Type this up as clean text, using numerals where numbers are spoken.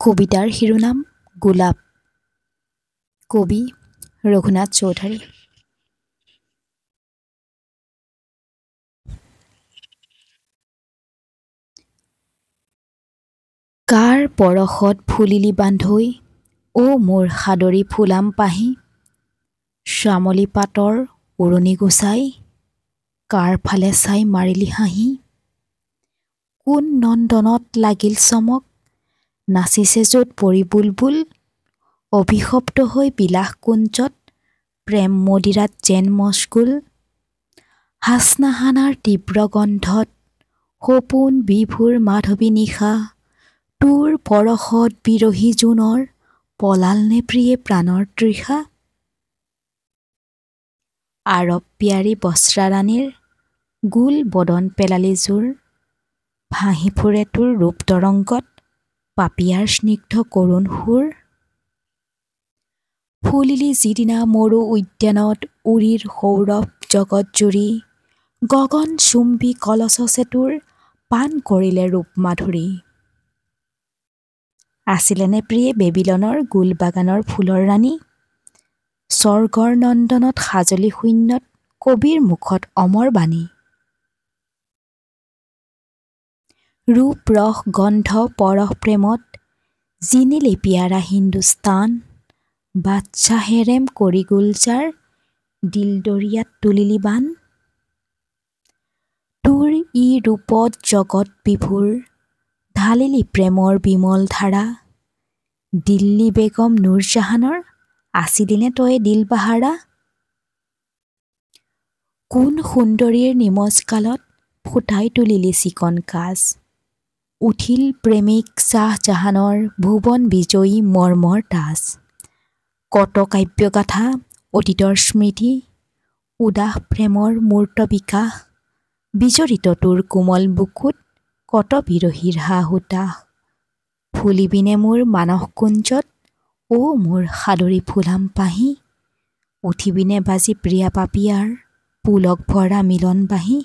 কবিতাৰ শিৰোনাম গোলাপ। কবি ৰঘুনাথ চৌধুৰী। কাৰ পৰশত ফুলিলি বান্ধৈ, অ মোৰ সাদৰী ফুলাম পাহি। শ্যামলী পাতৰ উৰণি গুচাই, কাৰ ফালে চাই মাৰিলি হাঁহি। কোন নন্দনত লাগিল চমক, নাচিছে য'ত পৰি বুলবুল। অভিশপ্ত হৈ বিলাস কুঞ্জত, প্ৰেম মদিৰাত যেন মচগুল। হাচনাহানাৰ তীব্ৰ গন্ধত, সপোন বিভোৰ মাধৱী নিশা। তোৰ পৰশত বিৰহী জোনৰ, পলাল নে প্ৰিয়ে প্ৰাণৰ তৃষা। আৰৱ পিয়াৰী বস্ত্ৰাৰাণীৰ, গোল বদন পেলালি জোৰ। ভাঁহি ফুৰে তোৰ ৰূপ তৰংগত, পাপিয়াৰ স্নিগ্ধ কৰুণ সুৰ। ফুলিলি যিদিনা মৰু উদ্যানত, উৰিৰ সৌৰভ জগত জুৰি। গগন চুম্বী কলচে তোৰ, পান কৰিলে ৰূপ মাধুৰী। আছিলেনে প্ৰিয়ে বেবিলনৰ গুল বাগানৰ ফুলৰ ৰাণী। স্বৰ্গৰ নন্দনত সাজলি শূন্যত, কবিৰ মুখত অমৰ বাণী। ৰূপ ৰস গন্ধ পৰশ প্ৰেমত, জিনিলে পিয়াৰা হিন্দুস্তান। বাদশ্বাহেৰেম কৰি গুলজাৰ, দিল দৰিয়াত তুলিলি বান। তোৰ ই ৰূপত জগত বিভোৰ, ঢালিলি প্ৰেমৰ বিমল ধাৰা। দিল্লী বেগম নুৰজাহানৰ, আছিলিনে তয়ে দিল বাহাৰা। কোন সুন্দৰীৰ নিমজ গালত, ফুটাই তুলিলি চিকন কাজ। উঠিল প্ৰেমিক শ্বাহজাহানৰ, ভুৱন বিজয়ী মৰ্মৰ তাজ। কত কাব্যগাথা, অতীতৰ স্মৃতি। উদাস প্ৰেমৰ মূৰ্ত বিকাশ, বিজড়িত তোৰ কোমল বুকুত, কত বিৰহীৰ হা হুতাশ। ফুলিবিনে মোৰ মানস কুঞ্জত, অ মোৰ সাদৰী ফুলাম পাহি। উঠিবিনে বাজি প্ৰিয়া পাপিয়াৰ, পুলক ভৰা মিলন বাঁহী।